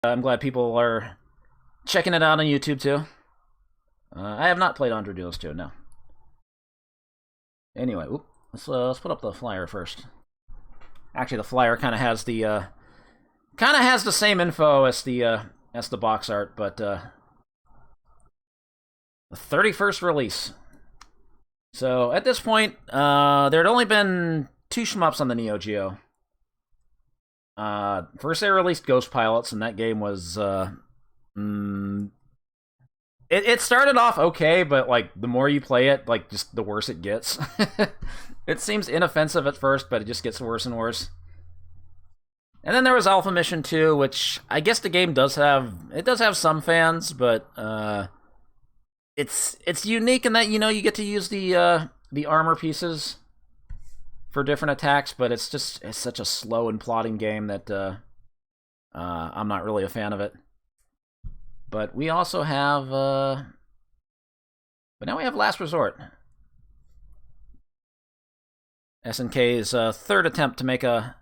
I'm glad people are checking it out on YouTube too. I have not played Andre Duels 2, no. Anyway, let's put up the flyer first. Actually, the flyer kind of has the same info as the box art, but the 31st release. So at this point, there had only been 2 shmups on the Neo Geo. First they released Ghost Pilots, and that game was it started off okay, but like the more you play it, like just the worse it gets. It seems inoffensive at first, but it just gets worse and worse. And then there was Alpha Mission 2, which I guess the game does have some fans, but it's unique in that you get to use the armor pieces for different attacks, but it's such a slow and plodding game that I'm not really a fan of it. But we also have but now we have Last Resort. SNK's third attempt to make a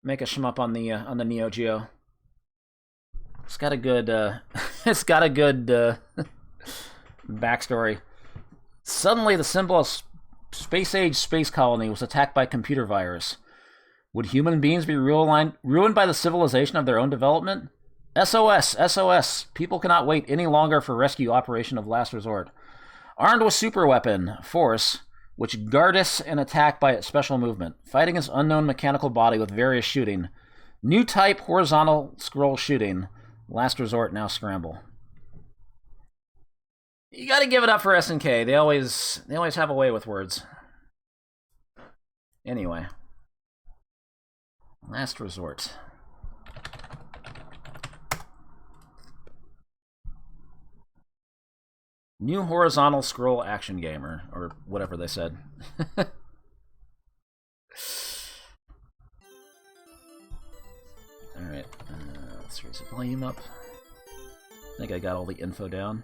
shmup on the Neo Geo. It's got a good backstory. Suddenly, the symbol of space-age space colony was attacked by computer virus. Would human beings be ruined by the civilization of their own development? SOS! SOS! People cannot wait any longer for rescue operation of Last Resort. Armed with super weapon, Force, which guards an attack by its special movement, fighting its unknown mechanical body with various shooting. New type horizontal scroll shooting. Last Resort, now scramble. You gotta give it up for SNK. They always have a way with words. Anyway. Last Resort. New horizontal scroll action gamer, or whatever they said. Alright, let's raise the volume up. I think I got all the info down.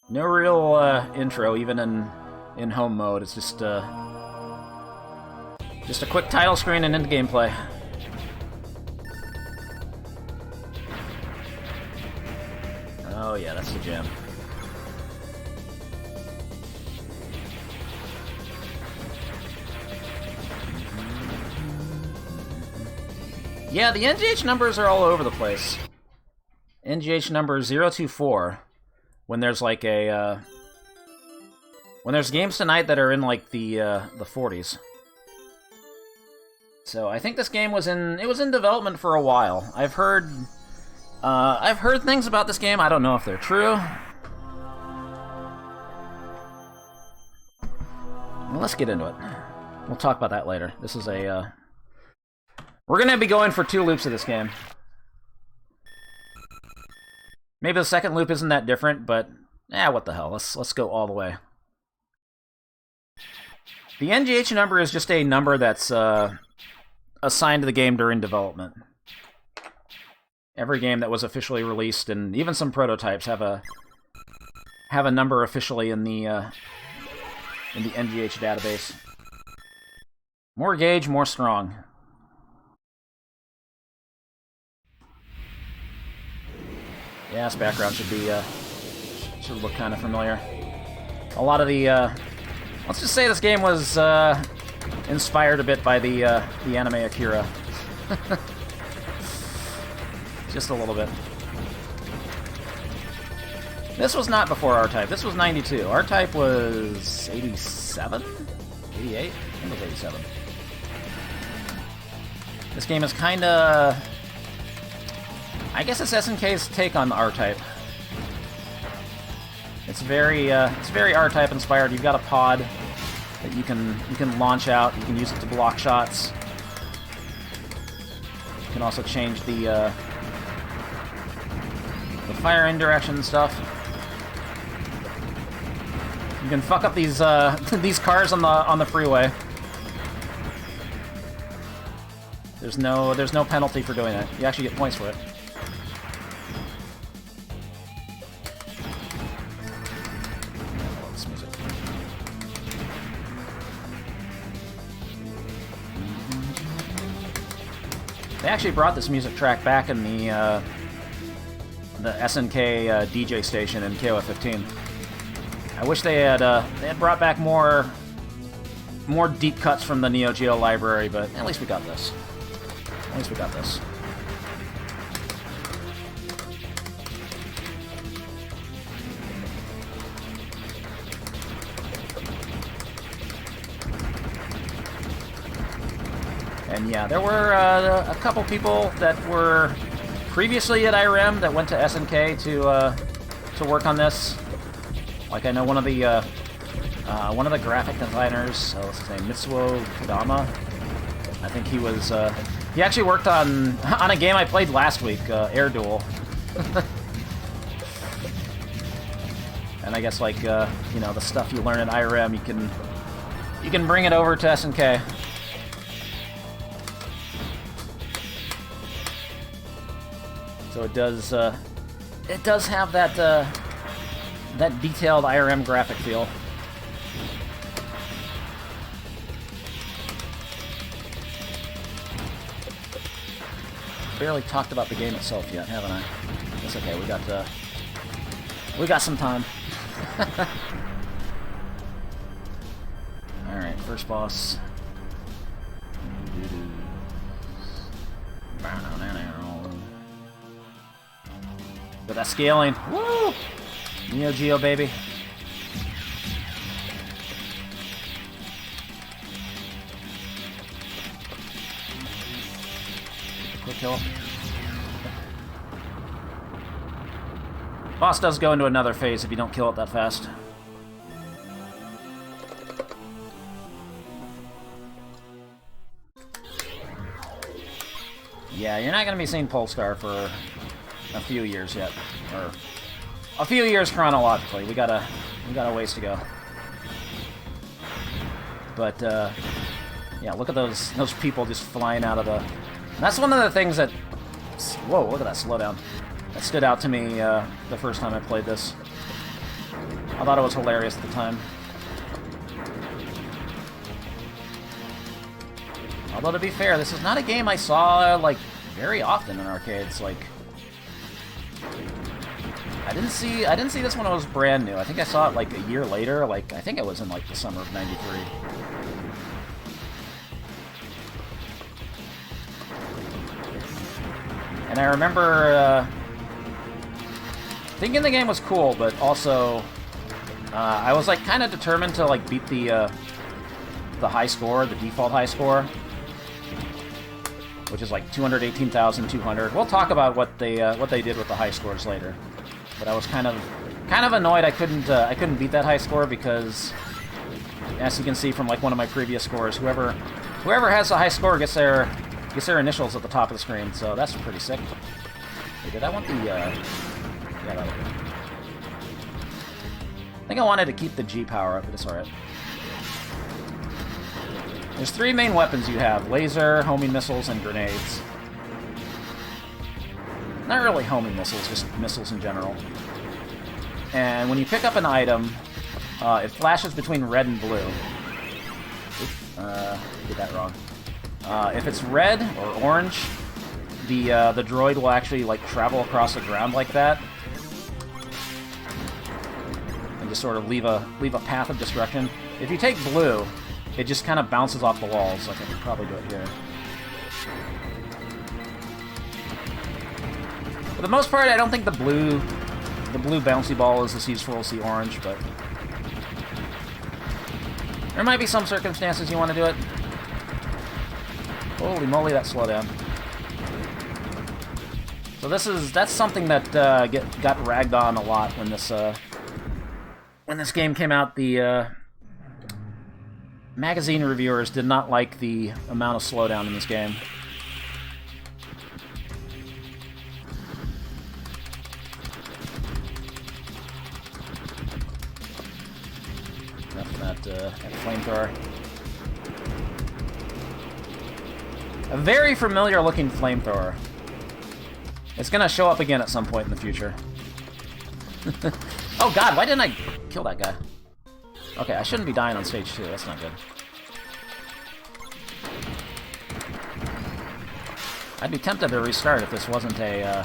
No real intro, even in home mode. It's just a quick title screen and into gameplay. Oh yeah, that's the jam. Yeah, the NGH numbers are all over the place. NGH number 024. When there's like when there's games tonight that are in like the 40s. So I think this game was in development for a while. I've heard things about this game. I don't know if they're true. Well, let's get into it. We'll talk about that later. This is a we're gonna be going for 2 loops of this game. Maybe the second loop isn't that different, but what the hell? Let's go all the way. The NGH number is just a number that's assigned to the game during development. Every game that was officially released, and even some prototypes, have a number officially in the NGH database. More gauge, more strong. Yeah, this background should look kind of familiar. A lot of the let's just say this game was inspired a bit by the anime Akira. Just a little bit. This was not before R-Type. This was 92. R-Type was 87? 88? I think it was 87. This game is kind of... I guess it's SNK's take on R-Type. It's very R-Type inspired. You've got a pod that you can launch out. You can use it to block shots. You can also change the firing direction and stuff. You can fuck up these these cars on the freeway. There's no penalty for doing it. You actually get points for it. They actually brought this music track back in the SNK DJ station in KOF 15. I wish they had brought back more deep cuts from the Neo Geo library, but at least we got this. At least we got this. And yeah, there were a couple people that were previously at IREM that went to SNK to work on this. Like I know one of the graphic designers, what's his name, Mitsuo Kodama. I think he was he actually worked on a game I played last week, Air Duel. And I guess like you know, the stuff you learn at IREM, you can bring it over to SNK. So it does have that that detailed IRM graphic feel. Barely talked about the game itself yet, haven't I? That's okay. We got some time. All right, first boss. But that scaling, woo! Neo Geo, baby. Quick kill. Boss does go into another phase if you don't kill it that fast. Yeah, you're not going to be seeing Polestar for a few years yet, or a few years chronologically. We got a ways to go. But yeah, look at those people just flying out of the. And that's one of the things that. Whoa! Look at that slowdown. That stood out to me the first time I played this. I thought it was hilarious at the time. Although to be fair, this is not a game I saw like very often in arcades. Like, I didn't see this when it was brand new. I think I saw it like a year later. Like, I think it was in like the summer of '93. And I remember thinking the game was cool, but also I was like kind of determined to like beat the high score, the default high score, which is like 218,200. We'll talk about what they did with the high scores later. But I was kind of annoyed I couldn't beat that high score because, as you can see from like one of my previous scores, whoever has the high score gets their initials at the top of the screen. So that's pretty sick. Wait, did I want the yeah, that would be. I think I wanted to keep the G power up, but it's alright. There's three main weapons you have: laser, homing missiles, and grenades. Not really homing missiles, just missiles in general. And when you pick up an item, it flashes between red and blue. Oops, did that wrong. If it's red or orange, the droid will actually like travel across the ground like that, and just sort of leave a path of destruction. If you take blue, it just kind of bounces off the walls. Like I could probably do it here. For the most part, I don't think the blue bouncy ball is as useful as the orange, but there might be some circumstances you want to do it. Holy moly, that slowdown. So that's something that got ragged on a lot when this game came out. The magazine reviewers did not like the amount of slowdown in this game. Enough of that flamethrower. A very familiar looking flamethrower. It's gonna show up again at some point in the future. Oh god, why didn't I kill that guy? Okay, I shouldn't be dying on stage 2, that's not good. I'd be tempted to restart if this wasn't a,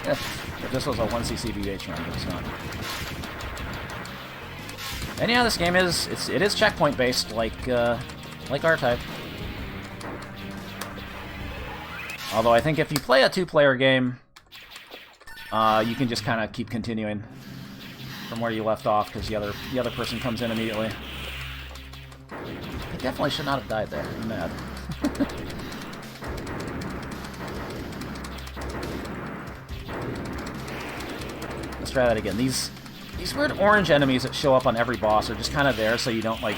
if this was a 1cc BH run, but it's not. And yeah, this game is, it is checkpoint based, like R-Type. Although I think if you play a two-player game, you can just kind of keep continuing from where you left off, because the other person comes in immediately. I definitely should not have died there. I'm mad. Let's try that again. These weird orange enemies that show up on every boss are just kind of there so you don't, like,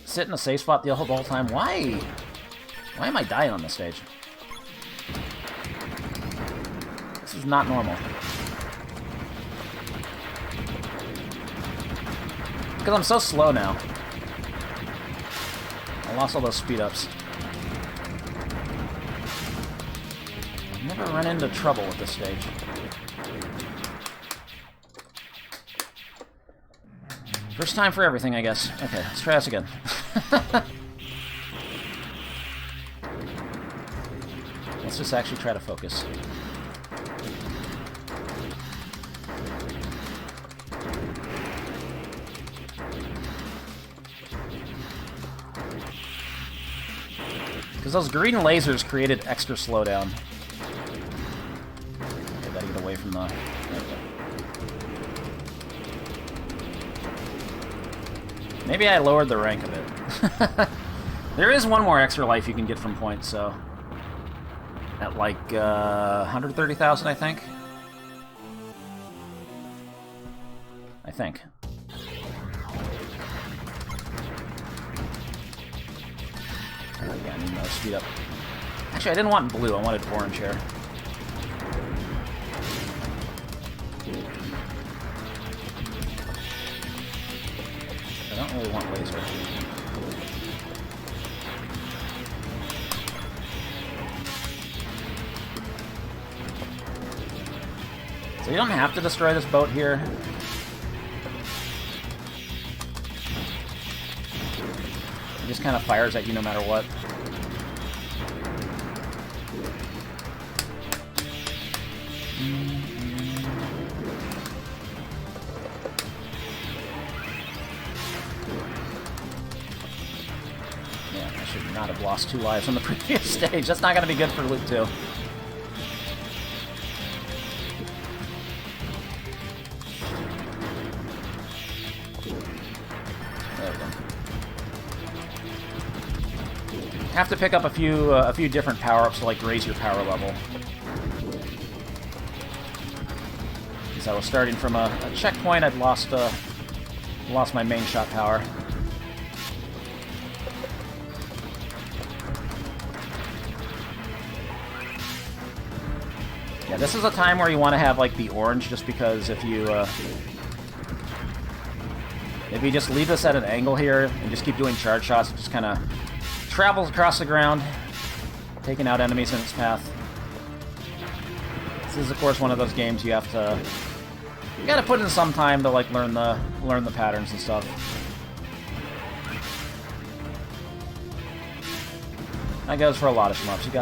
sit in a safe spot the whole time. Why am I dying on this stage? This is not normal. Because I'm so slow now. I lost all those speed-ups. I've never run into trouble with this stage. First time for everything, I guess. Okay, let's try this again. Let's just actually try to focus. Because those green lasers created extra slowdown. Okay, gotta get away from the... Maybe I lowered the rank a bit. There is one more extra life you can get from points, so... At like, 130,000, I think? I think. Yeah, I need another speed up. Actually, I didn't want blue, I wanted orange here. I don't really want laser. So you don't have to destroy this boat here. It just kind of fires at you no matter what. Yeah, I should not have lost 2 lives on the previous stage. That's not going to be good for Loop 2. Have to pick up a few different power-ups to like raise your power level. Because I was starting from a checkpoint, I'd lost my main shot power. Yeah, this is a time where you want to have like the orange, just because if you just leave this at an angle here and just keep doing charge shots, it just kind of travels across the ground, taking out enemies in its path. This is, of course, one of those games you gotta put in some time to like learn the patterns and stuff. That goes for a lot of shmups. You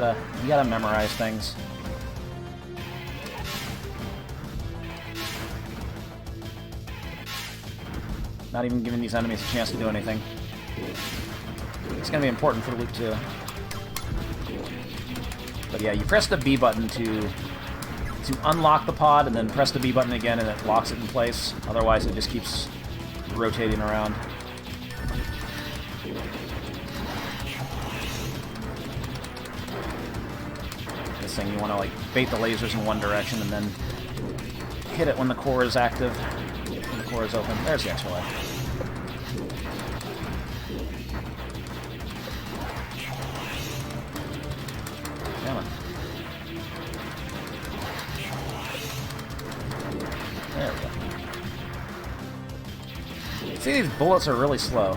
gotta memorize things. Not even giving these enemies a chance to do anything. It's going to be important for Loop 2. But yeah, you press the B button to unlock the pod, and then press the B button again and it locks it in place. Otherwise it just keeps rotating around. This thing, you want to like bait the lasers in one direction and then hit it when the core is active, when the core is open. There's the extra life. There we go. See, these bullets are really slow.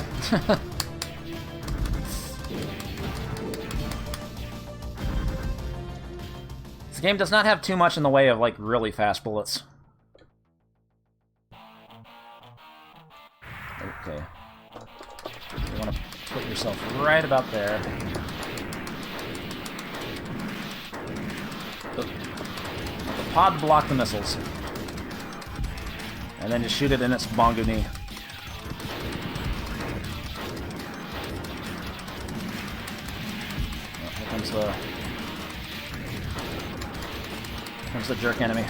This game does not have too much in the way of, like, really fast bullets. Okay. You want to put yourself right about there. The pod block the missiles. And then just shoot it in its bongo knee. Here comes the jerk enemy.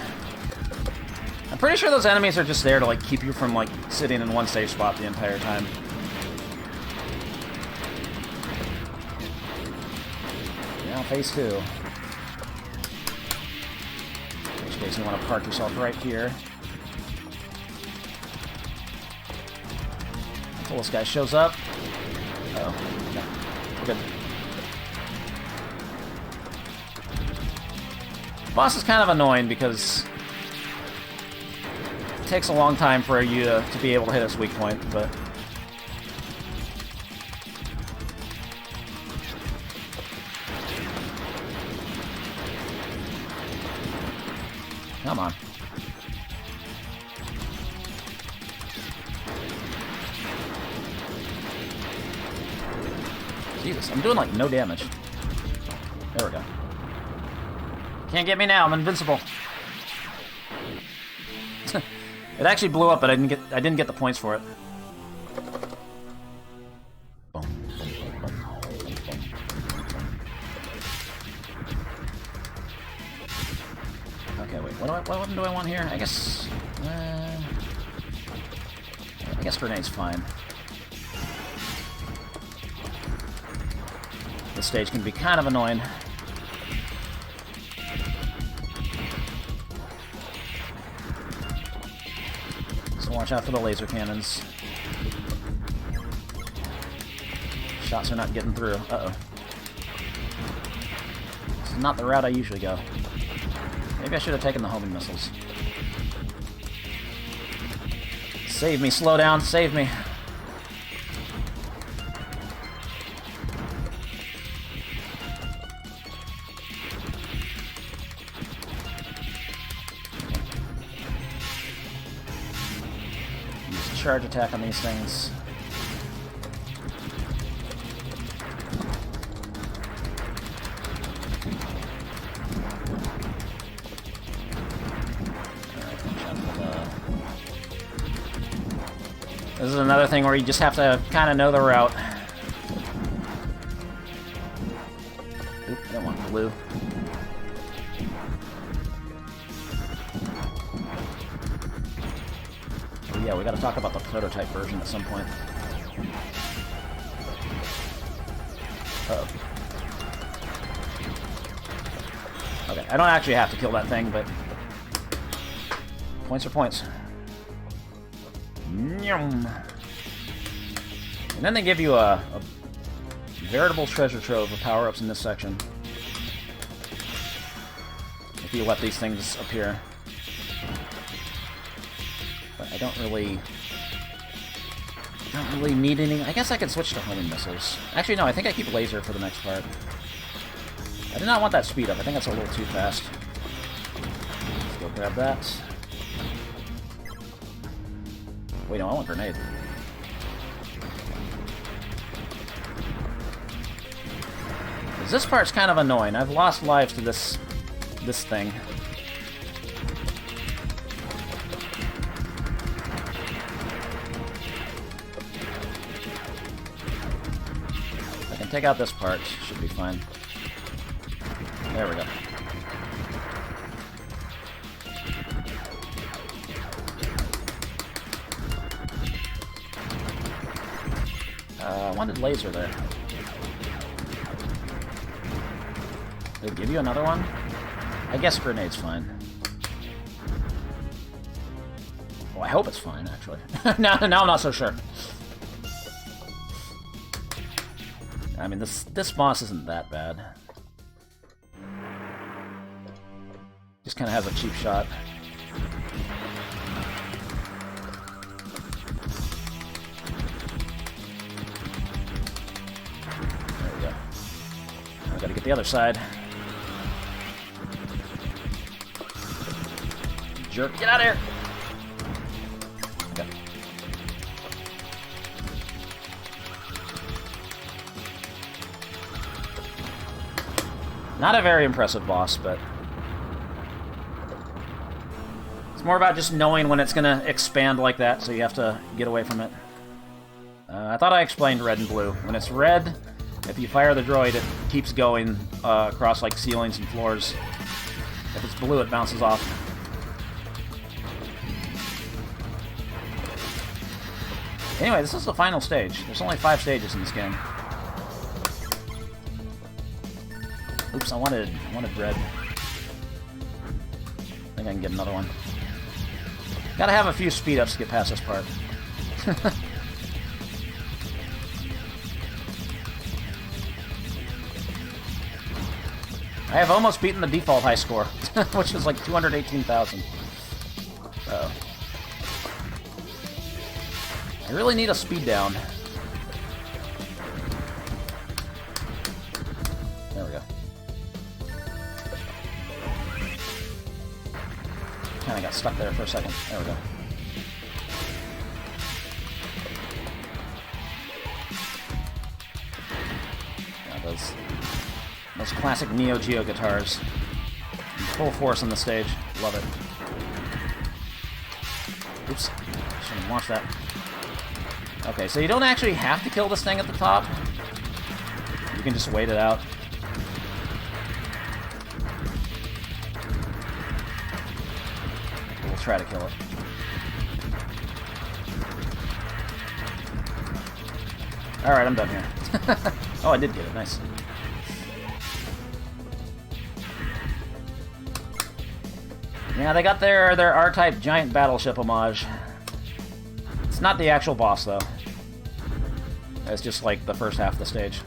I'm pretty sure those enemies are just there to like keep you from like sitting in one safe spot the entire time. Now phase 2. In which case you want to park yourself right here. Until this guy shows up. Uh oh. No. We're good. Boss is kind of annoying because it takes a long time for you to be able to hit its weak point, but... Come on. Jesus, I'm doing like no damage. There we go. Can't get me now, I'm invincible. It actually blew up, but I didn't get the points for it. Boom. Okay, wait. What weapon do I want here? I guess grenade's fine. This stage can be kind of annoying. Watch out for the laser cannons. Shots are not getting through. Uh-oh. This is not the route I usually go. Maybe I should have taken the homing missiles. Save me, slow down, save me. Charge attack on these things. This is another thing where you just have to kind of know the route. Oop, I don't want blue. Yeah, we gotta talk about the prototype version at some point. Uh-oh. Okay, I don't actually have to kill that thing, but... Points are points. Nyum. And then they give you a veritable treasure trove of power-ups in this section. If you let these things appear. But I don't really need any... I guess I could switch to homing missiles. Actually, no, I think I keep laser for the next part. I did not want that speed up. I think that's a little too fast. Let's go grab that. Wait, no, I want grenade. This part's kind of annoying. I've lost lives to this thing. I can take out this part. Should be fine. There we go. I wanted laser there. Did it give you another one? I guess grenade's fine. Well, I hope it's fine, actually. now I'm not so sure. I mean, this boss isn't that bad. Just kind of has a cheap shot. There we go. I gotta get the other side. Jerk, get out of here! Okay. Not a very impressive boss, but more about just knowing when it's going to expand like that, so you have to get away from it. I thought I explained red and blue. When it's red, if you fire the droid, it keeps going across like ceilings and floors. If it's blue, it bounces off. Anyway, this is the final stage. There's only 5 stages in this game. Oops, I wanted red. I think I can get another one. Gotta have a few speed-ups to get past this part. I have almost beaten the default high score, which is like 218,000. Uh-oh. I really need a speed down. There we go. Kinda got stuck there for a second. There we go. Yeah, those classic Neo Geo guitars. In full force on the stage. Love it. Oops. Shouldn't have launched that. Okay, so you don't actually have to kill this thing at the top. You can just wait it out. We'll try to kill it. Alright, I'm done here. Oh, I did get it. Nice. Yeah, they got their R-Type giant battleship homage. It's not the actual boss, though. It's just like the first half of the stage.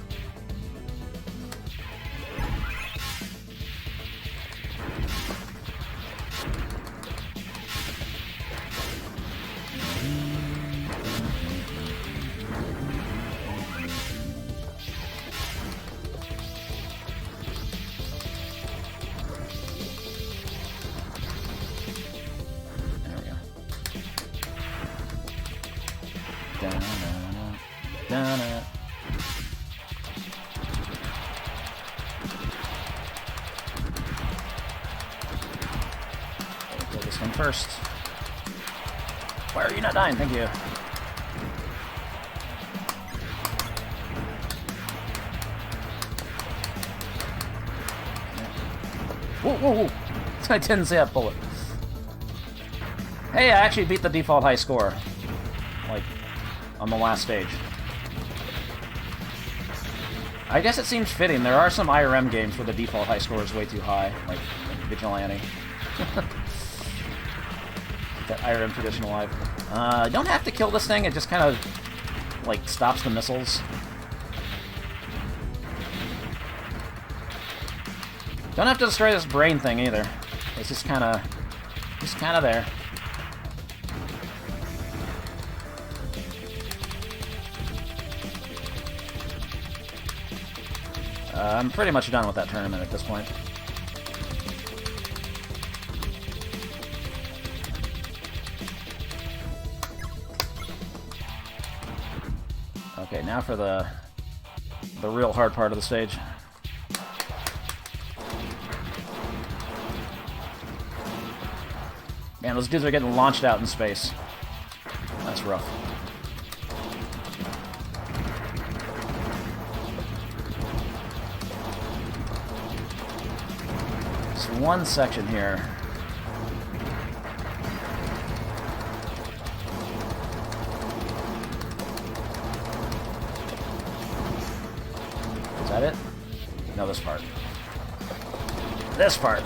Kill this one first. Why are you not dying? Thank you. Whoa, whoa, whoa! I didn't see that bullet. Hey, I actually beat the default high score. Like, on the last stage. I guess it seems fitting. There are some IRM games where the default high score is way too high, like Vigilante. That IRM tradition alive. You don't have to kill this thing, it just kind of, like, stops the missiles. Don't have to destroy this brain thing, either. It's just kind of there. I'm pretty much done with that tournament at this point. Okay, now for the real hard part of the stage. Man, those dudes are getting launched out in space. That's rough. One section here. Is that it? No, this part. This part.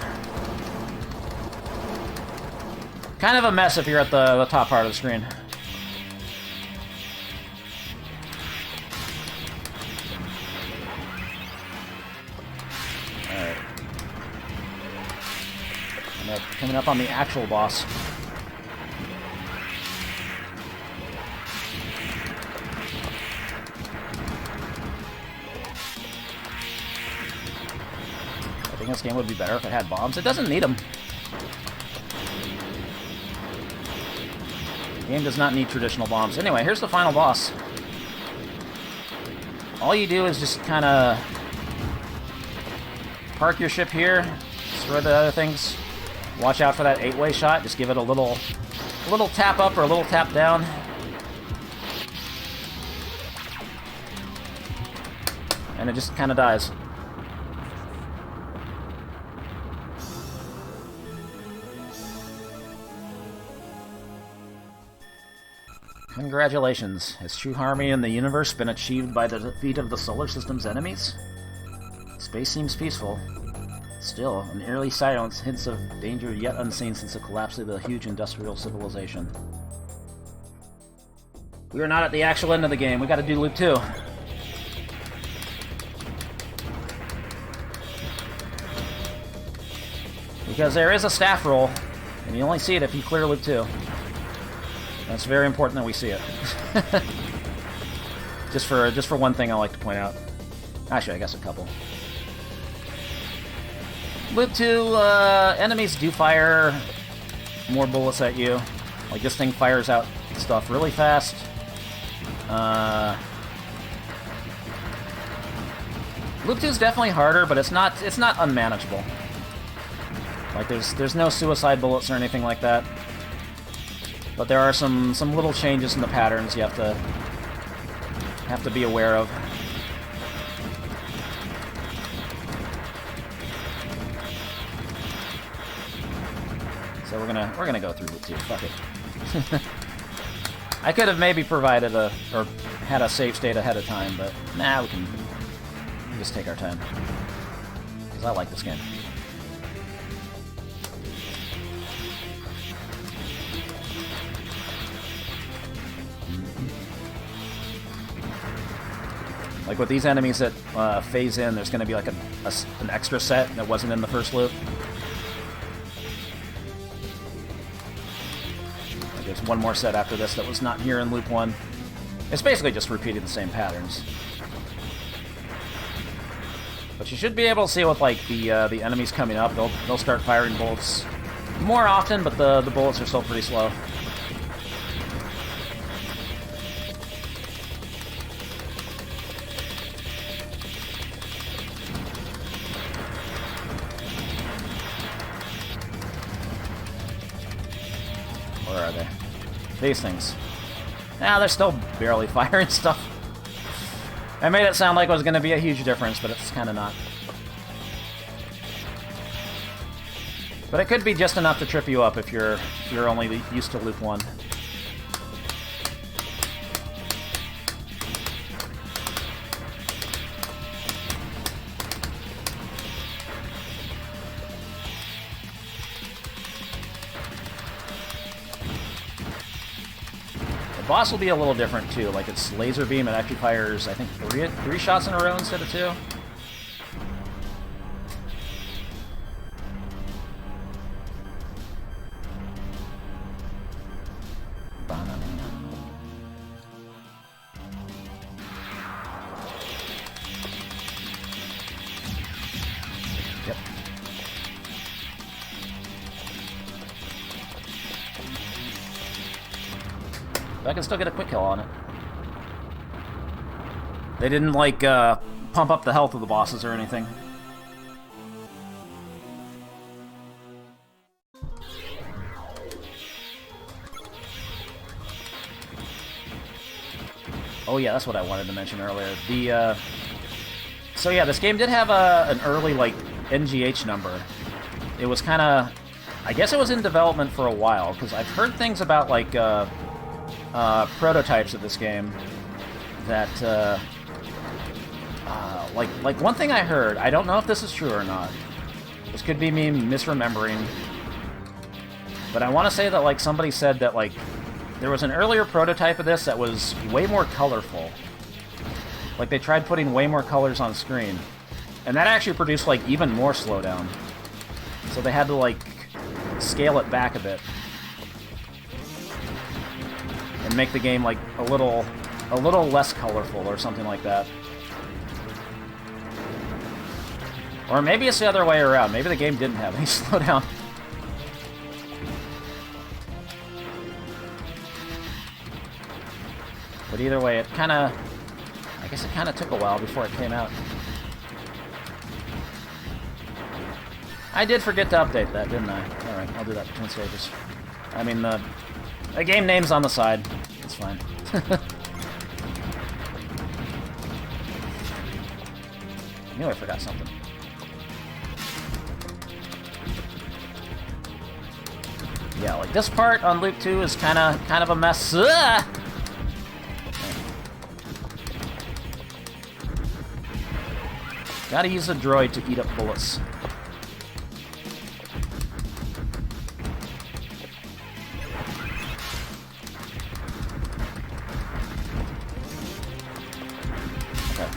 Kind of a mess if you're at the top part of the screen. Coming up on the actual boss. I think this game would be better if it had bombs. It doesn't need them. The game does not need traditional bombs. Anyway, here's the final boss. All you do is just kind of park your ship here, destroy the other things, Watch out for that 8-way shot. Just give it a little tap up or a little tap down. And it just kind of dies. Congratulations. Has true harmony in the universe been achieved by the defeat of the solar system's enemies? Space seems peaceful. Still, an eerie silence hints of danger yet unseen since the collapse of the huge industrial civilization. We are not at the actual end of the game. We gotta do loop 2. Because there is a staff roll, and you only see it if you clear loop 2. And it's very important that we see it. just for one thing I like to point out. Actually, I guess a couple. Loop 2, enemies do fire more bullets at you. Like, this thing fires out stuff really fast. Loop 2 is definitely harder, but it's not unmanageable. Like, there's no suicide bullets or anything like that. But there are some little changes in the patterns you have to be aware of. So we're gonna go through it too. Fuck it. I could have maybe provided or had a save state ahead of time, but nah, we can just take our time. Because I like this game. Like with these enemies that phase in, there's going to be like an extra set that wasn't in the first loop. Like there's one more set after this that was not here in loop 1. It's basically just repeating the same patterns. But you should be able to see with like the enemies coming up, they'll start firing bullets more often, but the bullets are still pretty slow. Where are they? These things. Nah, they're still barely firing stuff. I made it sound like it was going to be a huge difference, but it's kind of not. But it could be just enough to trip you up if you're only used to loop 1. The boss will be a little different too. Like its laser beam, it actually fires, I think, three shots in a row instead of 2. Yep. But I can still get a quick kill on it. They didn't, like, pump up the health of the bosses or anything. Oh yeah, that's what I wanted to mention earlier. So yeah, this game did have an early, like, NGH number. It was kind of... I guess it was in development for a while, because I've heard things about, like, prototypes of this game that, like one thing I heard, I don't know if this is true or not. This could be me misremembering. But I want to say that, like, somebody said that, like, there was an earlier prototype of this that was way more colorful. Like, they tried putting way more colors on screen. And that actually produced, like, even more slowdown. So they had to, like, scale it back a bit. And make the game, like, a little less colorful or something like that. Or maybe it's the other way around. Maybe the game didn't have any slowdown. But either way, it kind of... I guess it kind of took a while before it came out. I did forget to update that, didn't I? Alright, I'll do that between stages. I mean, the game name's on the side. It's fine. I knew I forgot something. Yeah, like this part on Loop 2 is kind of a mess. Ugh! Gotta use the droid to eat up bullets. Okay.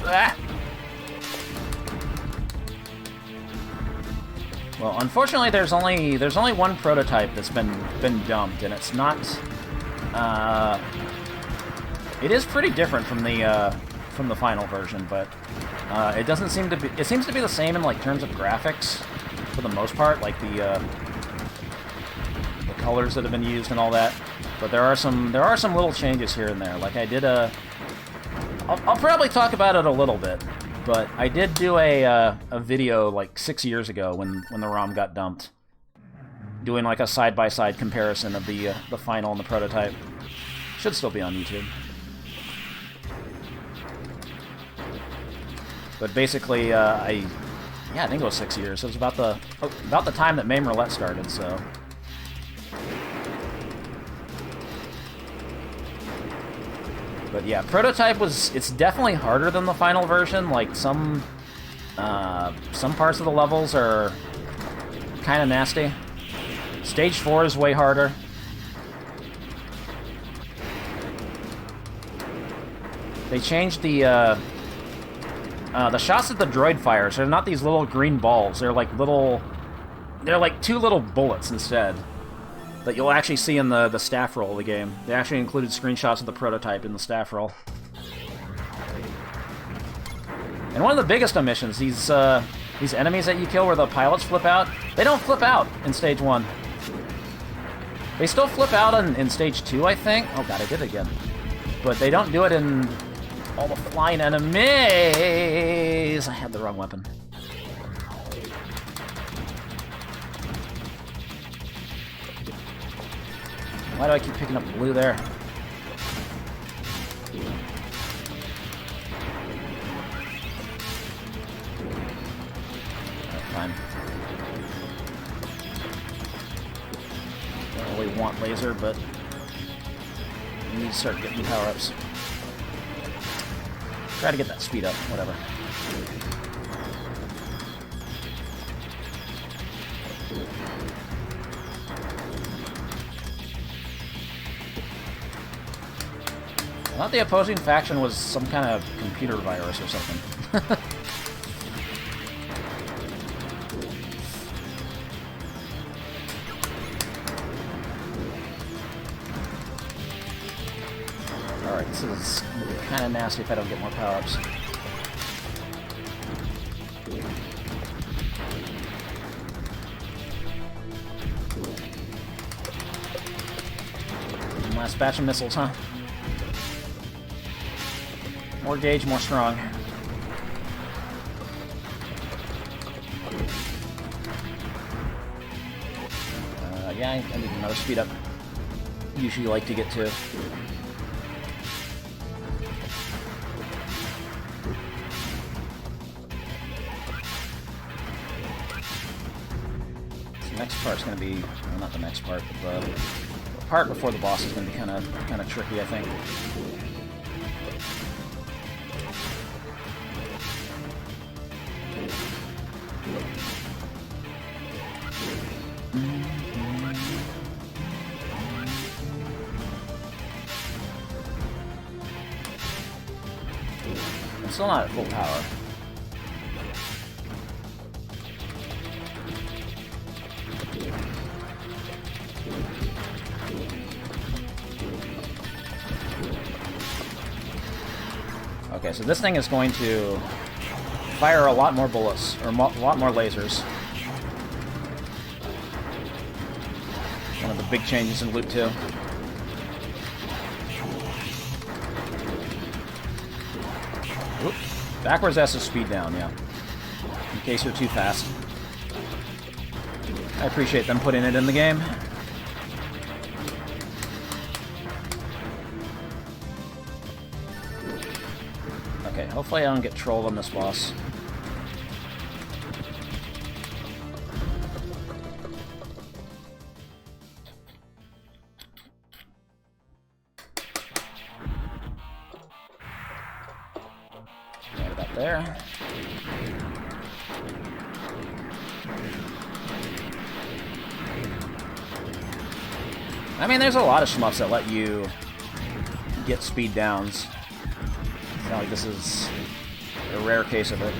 Ah! Well, unfortunately, there's only one prototype that's been dumped, and it's not. It is pretty different from the final version, but it doesn't seem to be. It seems to be the same in like terms of graphics, for the most part, like the colors that have been used and all that. But there are some little changes here and there. Like I did I'll probably talk about it a little bit, but I did do a video like 6 years ago when the ROM got dumped, doing like a side-by-side comparison of the final and the prototype. Should still be on YouTube. But basically, I think it was 6 years. It was about the time that MAME Roulette started, so. But yeah, prototype it's definitely harder than the final version. Like some parts of the levels are kind of nasty. Stage 4 is way harder. They changed the shots that the droid fires. They're not these little green balls. They're like two little bullets instead. That you'll actually see in the staff roll of the game. They actually included screenshots of the prototype in the staff roll. And one of the biggest omissions, these enemies that you kill where the pilots flip out, they don't flip out in Stage 1. They still flip out in Stage 2, I think. Oh god, I did it again. But they don't do it in all the flying enemies. I had the wrong weapon. Why do I keep picking up blue there? Alright, fine. Don't really want laser, but we need to start getting power-ups. Try to get that speed up, whatever. I thought the opposing faction was some kind of computer virus or something. Alright, this is kind of nasty if I don't get more power-ups. Last batch of missiles, huh? More gauge, more strong. Yeah, I need another speed up. Usually like to get to. The next part's going to be, well, not the next part, but the part before the boss is going to be kind of tricky, I think. I'm still not at full power. Okay, so this thing is going to fire a lot more bullets, or a lot more lasers. One of the big changes in Loop 2. Oop. Backwards S is speed down, yeah. case you're too fast. I appreciate them putting it in the game. Okay, hopefully I don't get trolled on this boss. Right about there. I mean, there's a lot of shmups that let you get speed downs. It's not like this is a rare case of it.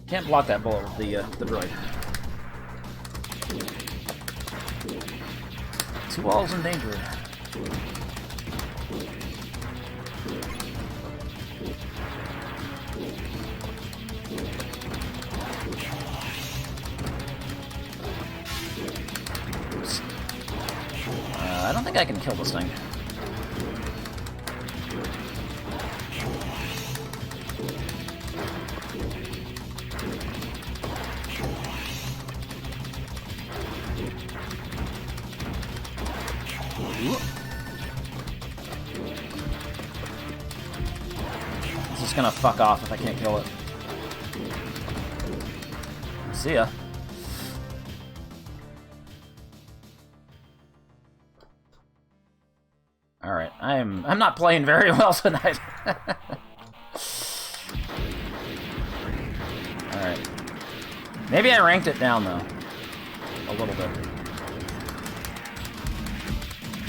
Can't block that bullet with the droid. Two walls in danger. I don't think I can kill this thing. It's just gonna fuck off if I can't kill it. See ya. Alright, I'm not playing very well tonight. Alright. Maybe I ranked it down though. A little bit.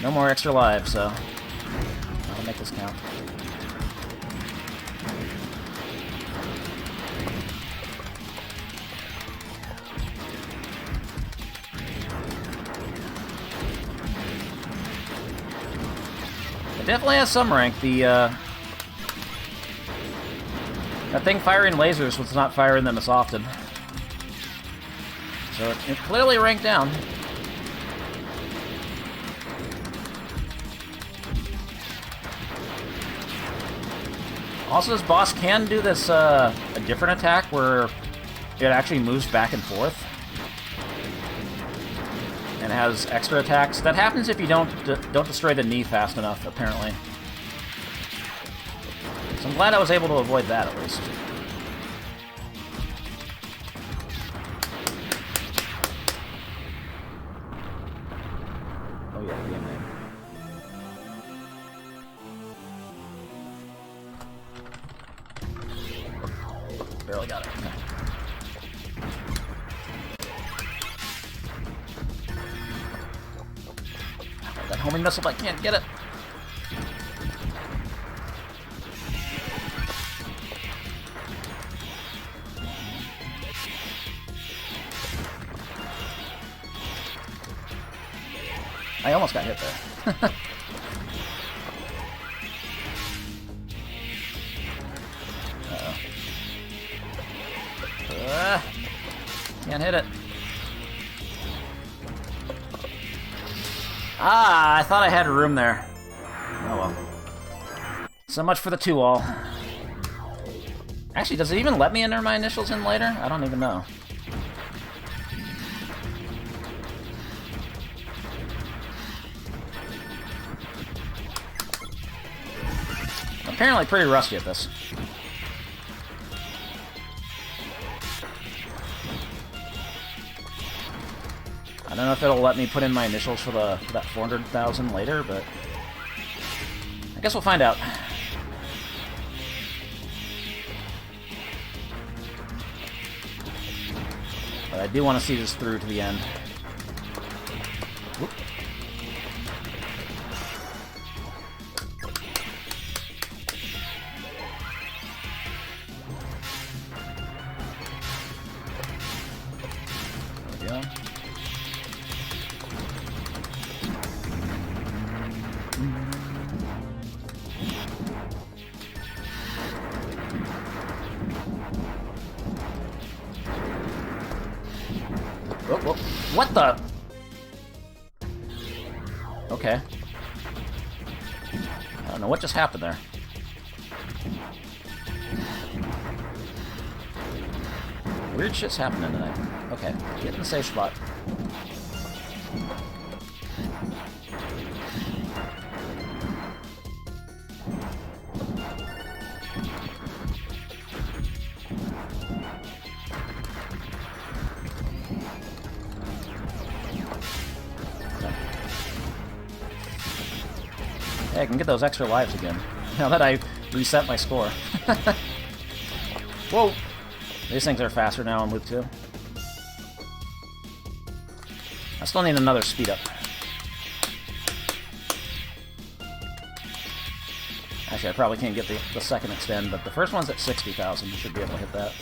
No more extra lives, so I'll make this count. It definitely has some rank. That thing firing lasers was not firing them as often. So it clearly ranked down. Also, this boss can do this, a different attack where it actually moves back and forth. And has extra attacks. That happens if you don't destroy the knee fast enough, apparently. So I'm glad I was able to avoid that, at least. Oh yeah, game name. Barely got it. Okay. That homing missile, I can't get it. I almost got hit there. Can't hit it. Ah, I thought I had room there. Oh well. So much for the 2-all. Actually, does it even let me enter my initials in later? I don't even know. Apparently pretty rusty at this. I don't know if it'll let me put in my initials for that 400,000 later, but I guess we'll find out. But I do want to see this through to the end. Whoop. There we go. Whoa, whoa. What the? Okay. don't know what just happened there. Weird shit's happening tonight. Okay, get in the safe spot. Hey, I can get those extra lives again, now that I reset my score. Whoa! These things are faster now on loop 2. I still need another speed up. Actually, I probably can't get the second extend, but the first one's at 60,000. You should be able to hit that.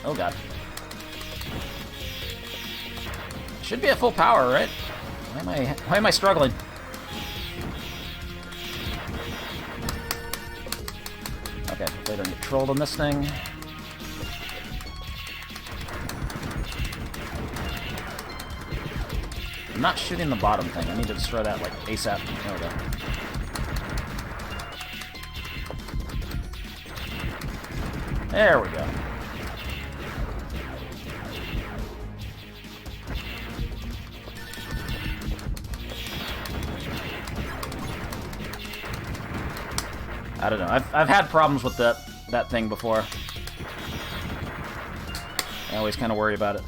Oh god. Should be at full power, right? Why am I struggling? Okay, hopefully I don't get trolled on this thing. I'm not shooting the bottom thing. I need to destroy that like ASAP. There we go. There we go. I don't know. I've had problems with that thing before. I always kind of worry about it.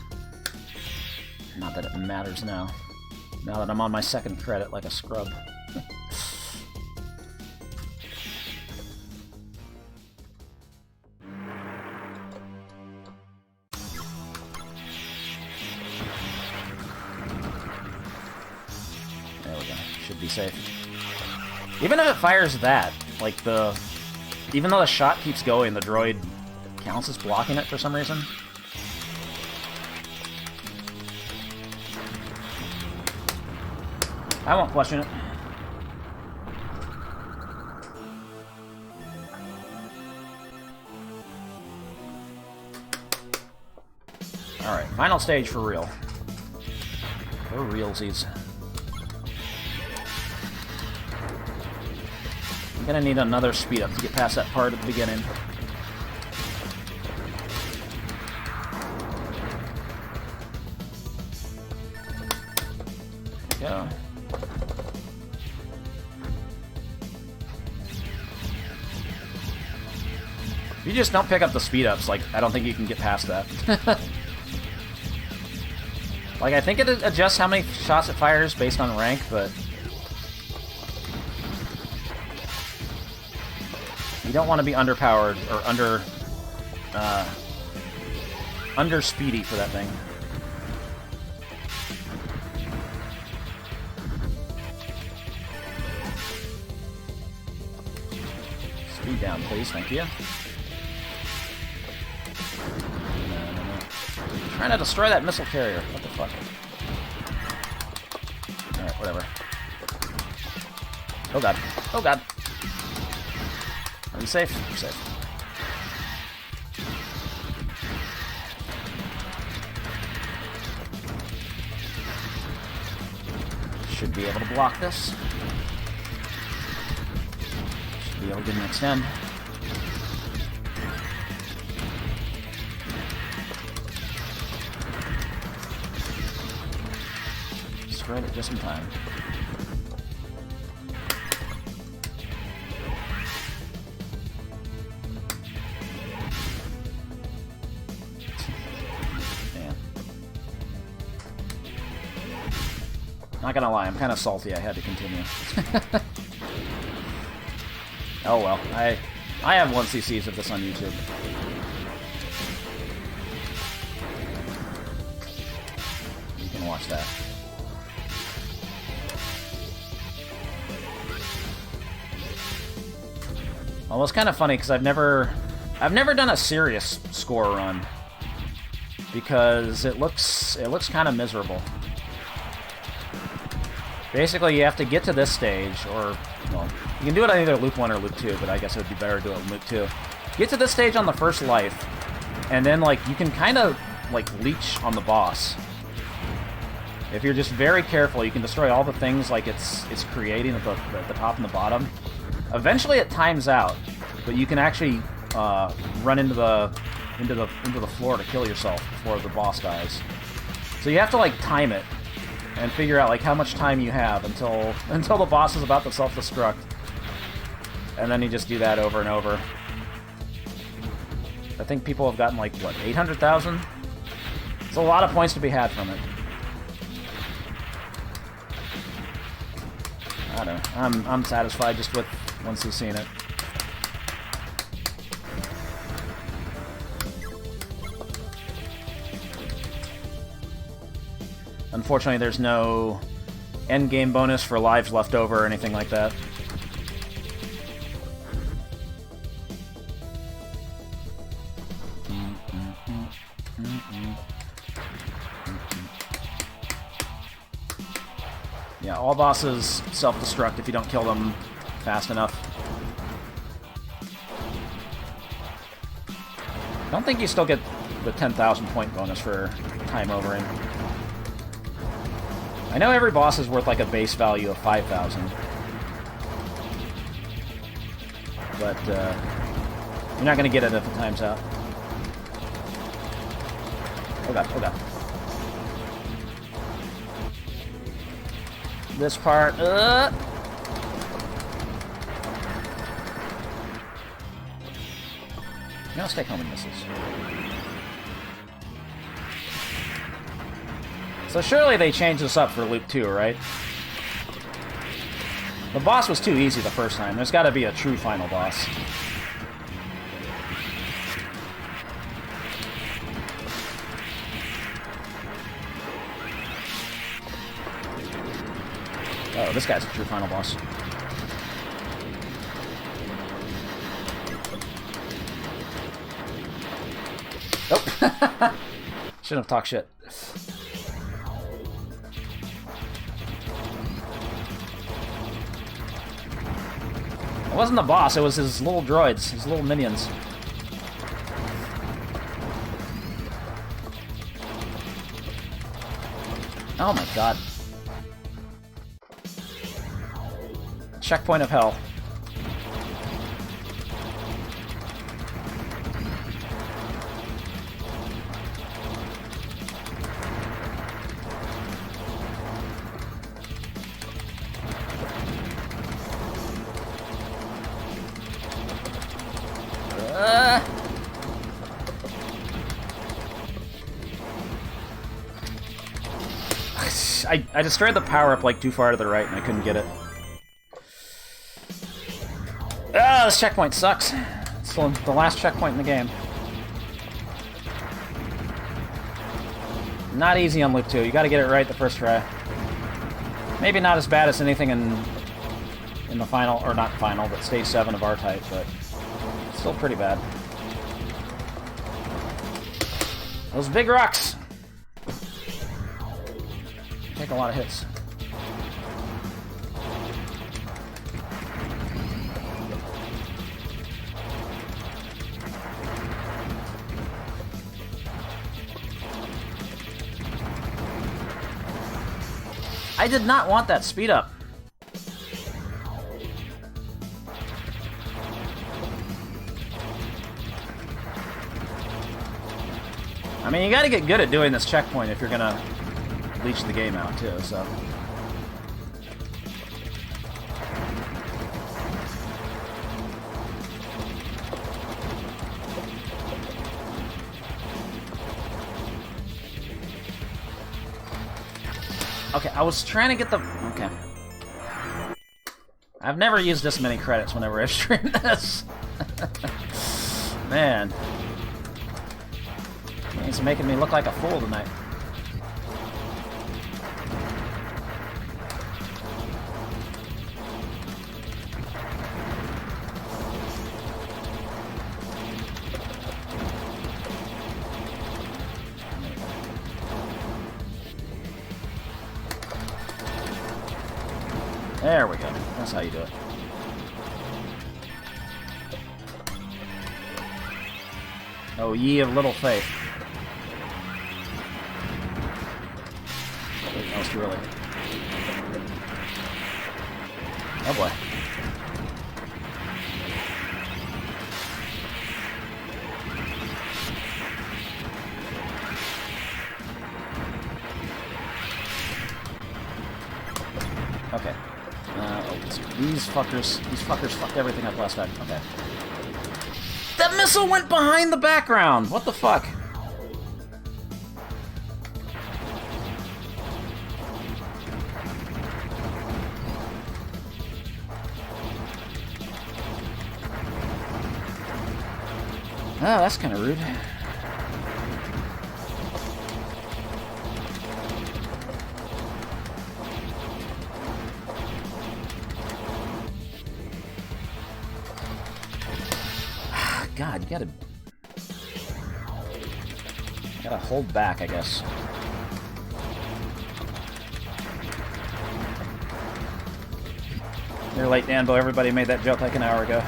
Not that it matters now. Now that I'm on my second credit like a scrub. There we go. Should be safe. Even if it fires that, like even though the shot keeps going, the droid counts as blocking it for some reason. I won't question it. Alright, final stage for real. For realsies. I'm gonna need another speed up to get past that part at the beginning. There we go. If you just don't pick up the speed ups, like, I don't think you can get past that. Like, I think it adjusts how many shots it fires based on rank, but you don't want to be underpowered or under speedy for that thing. Speed down, please. Thank you. Trying to destroy that missile carrier. What the fuck? Alright, whatever. Oh god. Oh god. Are we safe? We're safe. Should be able to block this. Should be able to get an extend. Destroyed it just in time. Not gonna lie, I'm kind of salty I had to continue. Oh well, I have 1cc's of this on YouTube. You can watch that. Well, it's kind of funny because I've never done a serious score run because it looks kind of miserable. Basically, you have to get to this stage, or, well, You can do it on either loop 1 or loop 2, but I guess it would be better to do it on loop 2. Get to this stage on the first life, and then, like, you can kind of, like, leech on the boss. If you're just very careful, you can destroy all the things, like, it's creating at the top and the bottom. Eventually it times out, but you can actually run into the floor to kill yourself before the boss dies. So you have to, like, time it and figure out, like, how much time you have until the boss is about to self-destruct. And then you just do that over and over. I think people have gotten, like, what, 800,000? It's a lot of points to be had from it. I don't know. I'm satisfied just with once you've seen it. Unfortunately, there's no endgame bonus for lives left over or anything like that. Yeah, all bosses self-destruct if you don't kill them fast enough. I don't think you still get the 10,000 point bonus for time overing. I know every boss is worth like a base value of 5,000. But you're not going to get it if it times out. Oh god, oh god. This part, Now let's take home and misses. So surely they changed this up for loop 2, right? The boss was too easy the first time. There's got to be a true final boss. Oh, this guy's a true final boss. Oh! Shouldn't have talked shit. It wasn't the boss, it was his little droids, his little minions. Oh my god. Checkpoint of hell. I destroyed the power-up like too far to the right and I couldn't get it. Ah, this checkpoint sucks. It's the last checkpoint in the game. Not easy on loop 2. You gotta get it right the first try. Maybe not as bad as anything in the final, or not final, but stage 7 of R-Type, but still pretty bad. Those big rocks! Take a lot of hits. I did not want that speed up. I mean, you gotta get good at doing this checkpoint if you're gonna leech the game out too, so. Okay, I was trying to get the... Okay. I've never used this many credits whenever I stream this. Man. He's making me look like a fool tonight. There we go. That's how you do it. Oh, ye of little faith. Wait, that was too early. Oh boy. Okay. These fuckers fucked everything up last time. Okay. That missile went behind the background! What the fuck? Oh, that's kind of rude. God, you gotta hold back, I guess. You're late, Danbo. Everybody made that joke like an hour ago.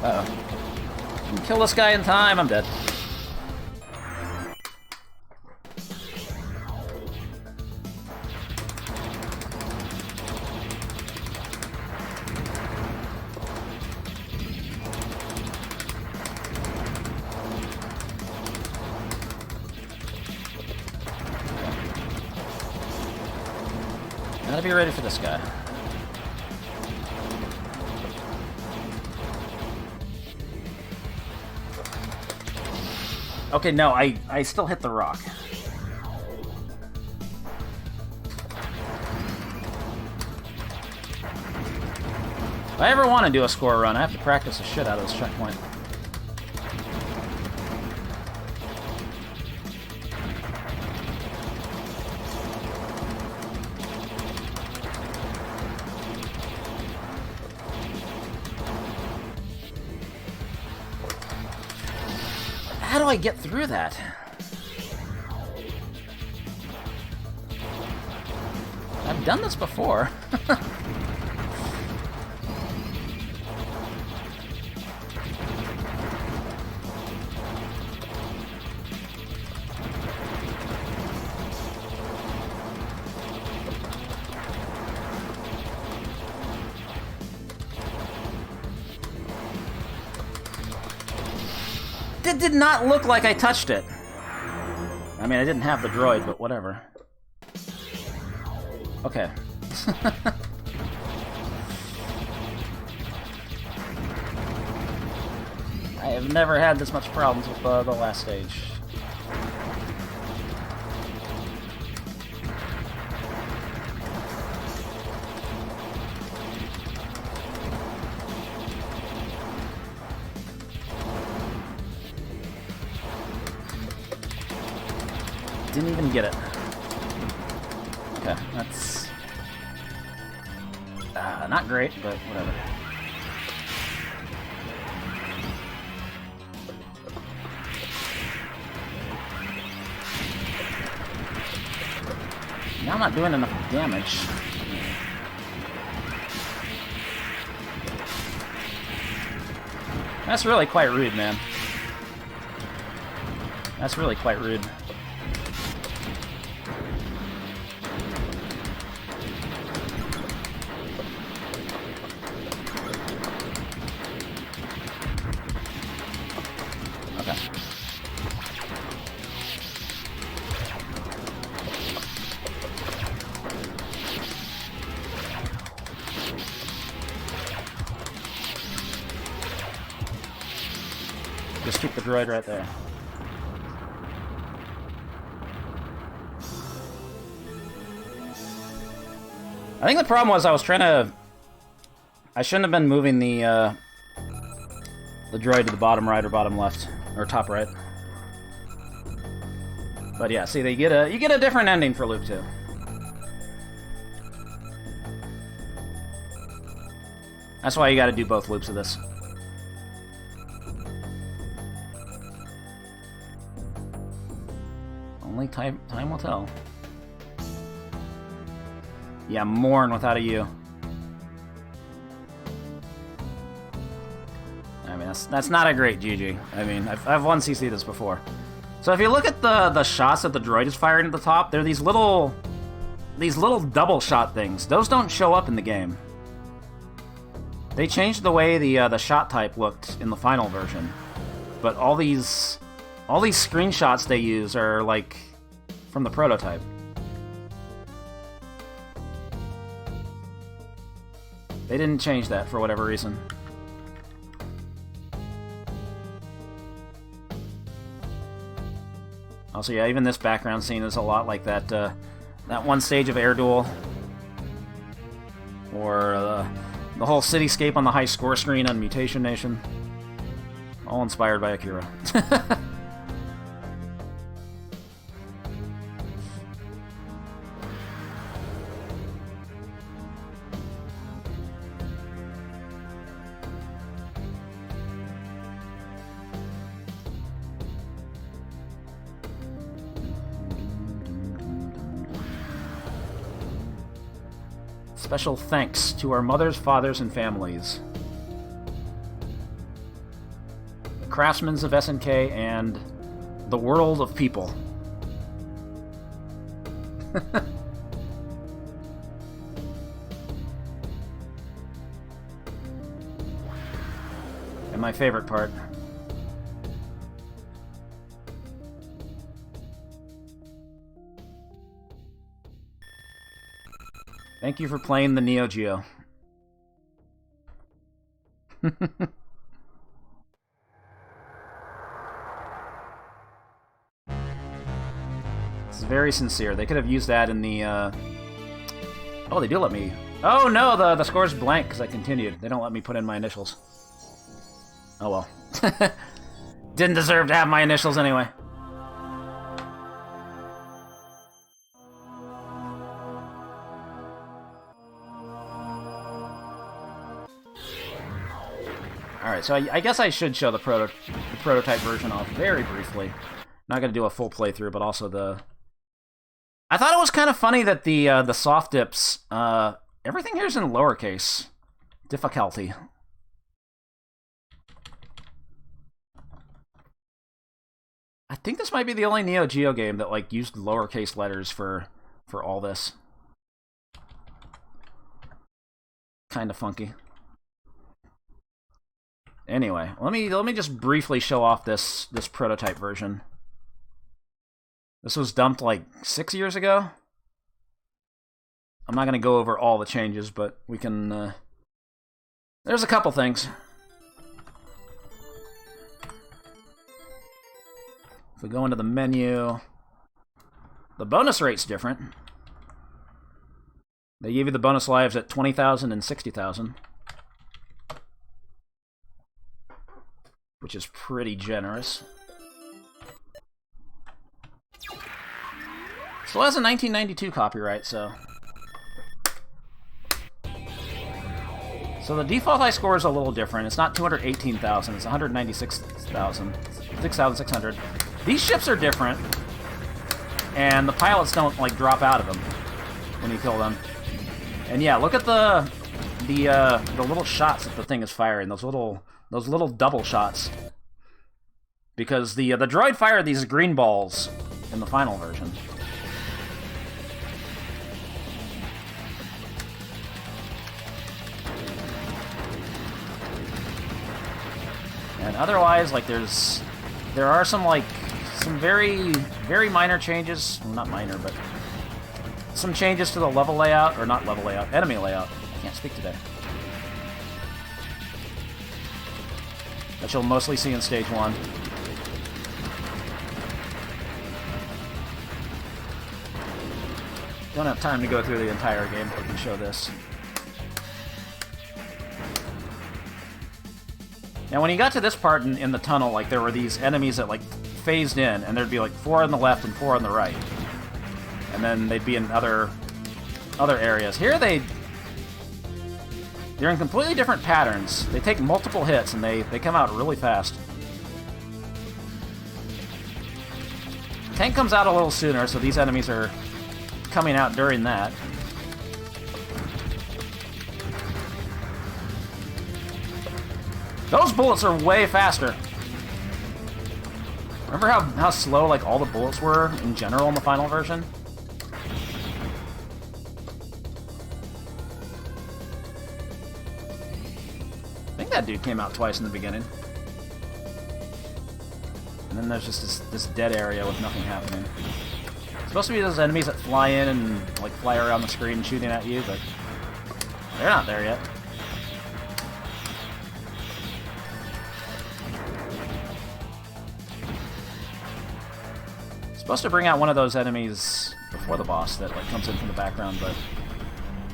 Uh-oh. Kill this guy in time. I'm dead. Gotta be ready for this guy. Okay, no, I still hit the rock. If I ever want to do a score run, I have to practice the shit out of this checkpoint. How do I get through that? I've done this before. It did not look like I touched it. I mean, I didn't have the droid, but whatever. Okay. I have never had this much problems with the last stage. Didn't even get it. Okay, that's not great, but whatever. Now I'm not doing enough damage. That's really quite rude, man. That's really quite rude. Just keep the droid right there. I think the problem was I was trying to... I shouldn't have been moving the droid to the bottom right or bottom left. Or top right. But yeah, see, you get a different ending for Loop 2. That's why you gotta do both loops of this. Only time will tell. Yeah, mourn without a U. Yes, that's not a great GG. I mean, I've won CC this before. So if you look at the shots that the droid is firing at the top, they're these little double shot things. Those don't show up in the game. They changed the way the shot type looked in the final version, but all these screenshots they use are like from the prototype. They didn't change that for whatever reason. Also, yeah, even this background scene is a lot like that that one stage of Air Duel, or the whole cityscape on the high score screen on Mutation Nation. All inspired by Akira. Special thanks to our mothers, fathers, and families. The craftsmen of SNK and the world of people. And my favorite part. Thank you for playing the Neo Geo. It's very sincere. They could have used that in the, Oh, they do let me... Oh, no, the score's blank because I continued. They don't let me put in my initials. Oh, well. Didn't deserve to have my initials anyway. Alright, so I guess I should show the prototype version off very briefly. Not going to do a full playthrough, but also the... I thought it was kind of funny that the soft dips, everything here is in lowercase. Difficulty. I think this might be the only Neo Geo game that, like, used lowercase letters for all this. Kind of funky. Anyway, let me just briefly show off this prototype version. This was dumped like 6 years ago. I'm not going to go over all the changes, but we can... There's a couple things. If we go into the menu, the bonus rate's different. They give you the bonus lives at 20,000 and 60,000. Which is pretty generous. Still has a 1992 copyright, so... So the default high score is a little different. It's not 218,000, it's 196,000. 6,600. These ships are different, and the pilots don't, like, drop out of them when you kill them. And yeah, look at the little shots that the thing is firing, those little double shots. Because the droid fired these green balls in the final version. And otherwise, like, there are some very, very minor changes. Well, not minor, but some changes to the level layout, or not level layout, enemy layout. I can't speak today. That you'll mostly see in Stage 1. Don't have time to go through the entire game, but we can show this. Now, when you got to this part in the tunnel, like, there were these enemies that, like, phased in, and there'd be, like, 4 on the left and 4 on the right. And then they'd be in other areas. Here, they're in completely different patterns. They take multiple hits, and they come out really fast. Tank comes out a little sooner, so these enemies are coming out during that. Those bullets are way faster. Remember how slow like all the bullets were in general in the final version? I think that dude came out twice in the beginning. And then there's just this dead area with nothing happening. It's supposed to be those enemies that fly in and like fly around the screen shooting at you, but they're not there yet. Supposed to bring out one of those enemies before the boss that like comes in from the background, but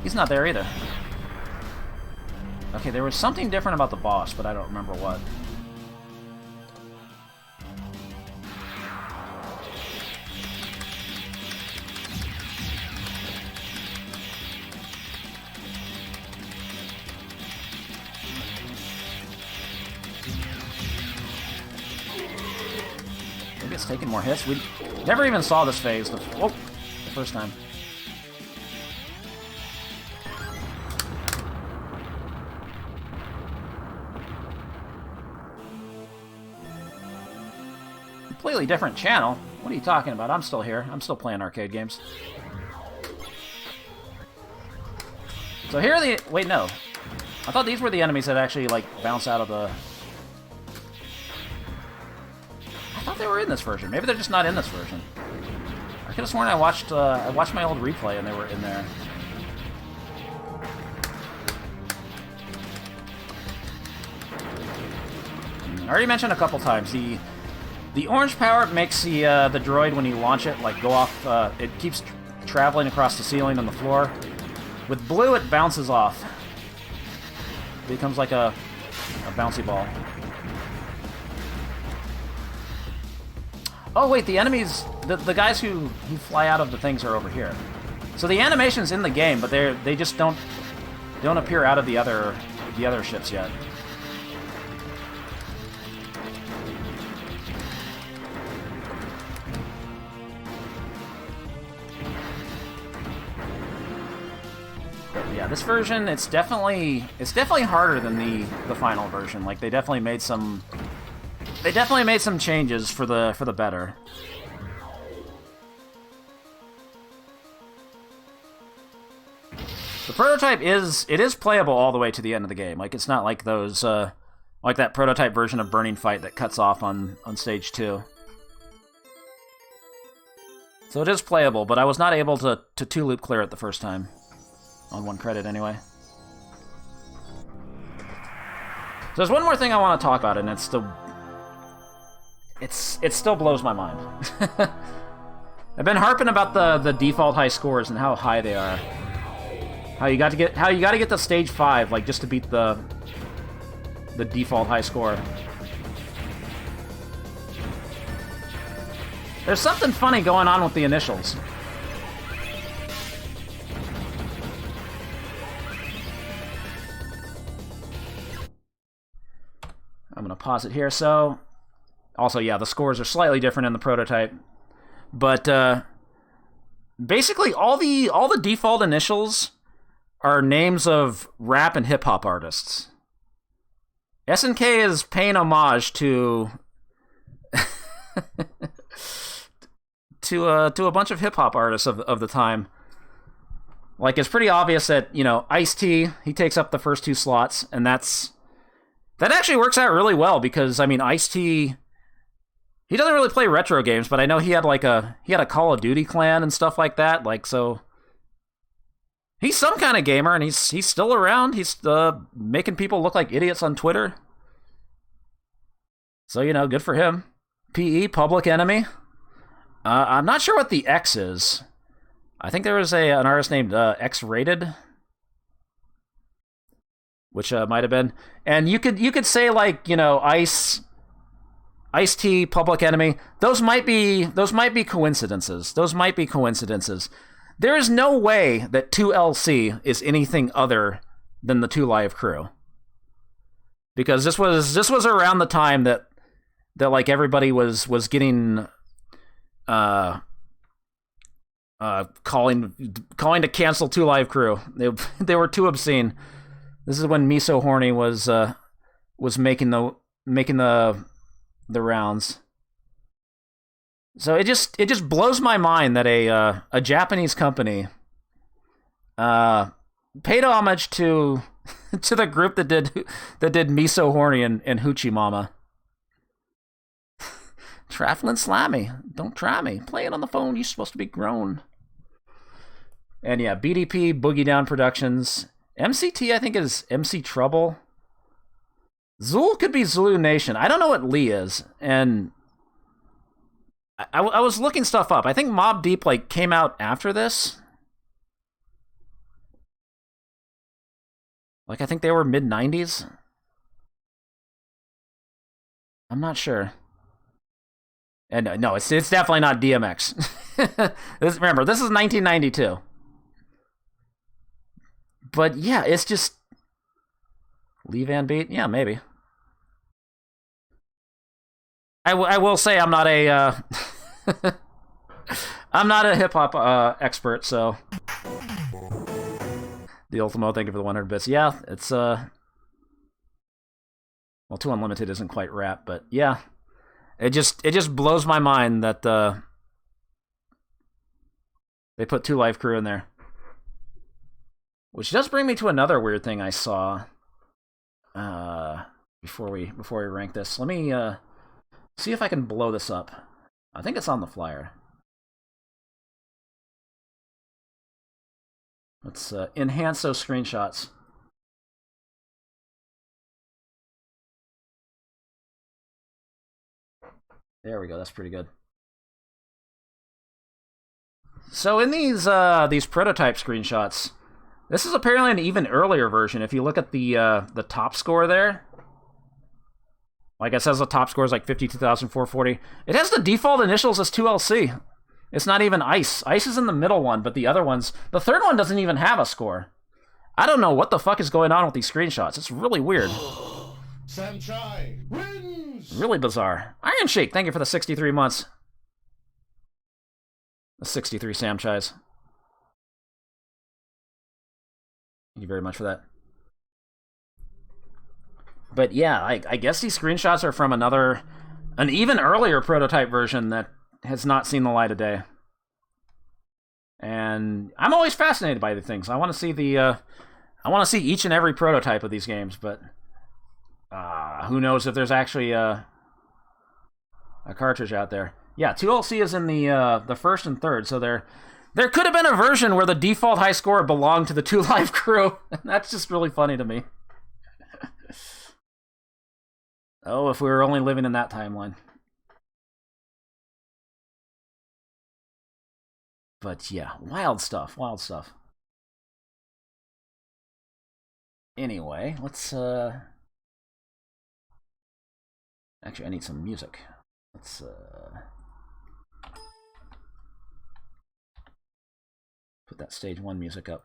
he's not there either. Okay, there was something different about the boss, but I don't remember what. Maybe it's taking more hits. We never even saw this phase the first time. Completely different channel. What are you talking about? I'm still here. I'm still playing arcade games. So here are the... Wait, no. I thought these were the enemies that actually, like, bounce out of the... I thought they were in this version. Maybe they're just not in this version. I could have sworn I watched my old replay and they were in there. I already mentioned a couple times, the orange power makes the droid, when you launch it, like go off, it keeps traveling across the ceiling and the floor. With blue, it bounces off. It becomes like a bouncy ball. Oh wait, the enemies, the guys who fly out of the things are over here. So the animation's in the game, but they just don't appear out of the other ships yet. Yeah, this version, it's definitely harder than the final version. Like they definitely made some changes for the better. The prototype is playable all the way to the end of the game. Like it's not like those like that prototype version of Burning Fight that cuts off on stage 2. So it is playable, but I was not able to 2-loop clear it the first time. On 1 credit, anyway. So there's one more thing I want to talk about, and it still blows my mind. I've been harping about the default high scores and how high they are. How you got to get to stage 5, like just to beat the default high score. There's something funny going on with the initials. I'm going to pause it here. So, also, yeah, the scores are slightly different in the prototype. But, basically, all the default initials are names of rap and hip-hop artists. SNK is paying homage to... to a bunch of hip-hop artists of the time. Like, it's pretty obvious that, you know, Ice-T, he takes up the first 2 slots, and that actually works out really well because, I mean, Ice-T, he doesn't really play retro games, but I know he had a Call of Duty clan and stuff like that. Like, so he's some kind of gamer, and he's still around. He's making people look like idiots on Twitter. So, you know, good for him. PE, Public Enemy. I'm not sure what the X is. I think there was an artist named X-Rated. Which might have been, and you could say, like, you know, Ice-T, Public Enemy. Those might be coincidences. Those might be coincidences. There is no way that 2LC is anything other than the 2 Live Crew, because this was around the time that like everybody was getting calling to cancel 2 Live Crew. They were too obscene. This is when Me So Horny was was making the rounds. So it just blows my mind that a Japanese company paid homage to the group that did Miso Horny and Hoochie Mama. Trafflin Slammy, don't try me. Play it on the phone. You're supposed to be grown. And yeah, BDP, Boogie Down Productions. MCT, I think, is MC Trouble. Zul could be Zulu Nation. I don't know what Lee is. And I was looking stuff up. I think Mobb Deep like came out after this. Like, I think they were mid-90s. I'm not sure. And no, it's definitely not DMX. Remember, this is 1992. But yeah, it's just Lee Van Beat. Yeah, maybe. I will say I'm not a I'm not a hip hop expert, so. The Ultimo, thank you for the 100 bits. Yeah, it's well, 2 Unlimited isn't quite rap, but yeah. It just blows my mind that they put 2 Live Crew in there. Which does bring me to another weird thing I saw before we rank this. Let me see if I can blow this up. I think it's on the flyer. Let's enhance those screenshots. There we go. That's pretty good. So in these prototype screenshots, this is apparently an even earlier version. If you look at the top score there, like it says, the top score is like 52,440. It has the default initials as 2LC. It's not even Ice. Ice is in the middle one, but the other ones, the third one doesn't even have a score. I don't know what the fuck is going on with these screenshots. It's really weird. Sanchai wins! Really bizarre. Iron Shake, thank you for the 63 months. The 63 Samchais. Thank you very much for that. But yeah, I guess these screenshots are from an even earlier prototype version that has not seen the light of day. And I'm always fascinated by the things. I want to see each and every prototype of these games, but who knows if there's actually a cartridge out there. Yeah, 2LC is in the first and third, so there could have been a version where the default high score belonged to the 2 Live Crew. That's just really funny to me. Oh, if we were only living in that timeline. But yeah, wild stuff, wild stuff. Anyway, let's actually, I need some music. Let's put that stage 1 music up.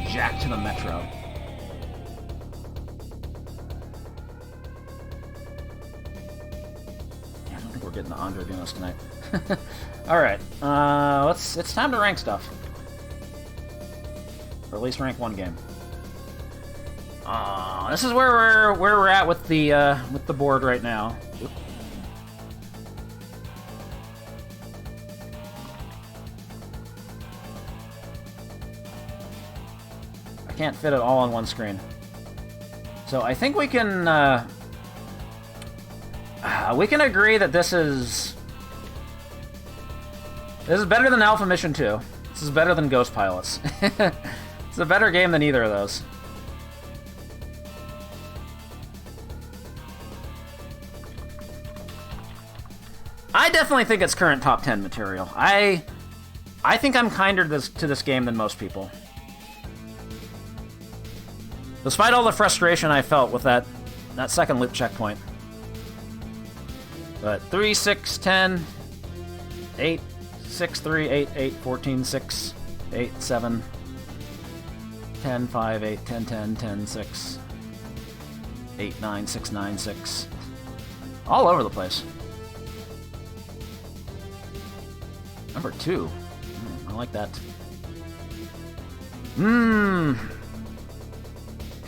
Jack to the Metro. I don't think we're getting the Andre Venus tonight. Alright, it's time to rank stuff. Or at least rank 1 game. This is where we're at with the board right now. I can't fit it all on one screen. So I think we can agree that this is better than Alpha Mission 2. This is better than Ghost Pilots. It's a better game than either of those. I definitely think it's current top 10 material. I think I'm kinder to this game than most people. Despite all the frustration I felt with that second loop checkpoint. But 3, 6, 10, 8, 6, 3, 8, 8, 14, 6, 8, 7, 10, 5, 8, 10, 10, 10, 6, 8, 9, 6, 9, 6. All over the place. Number 2. I like that.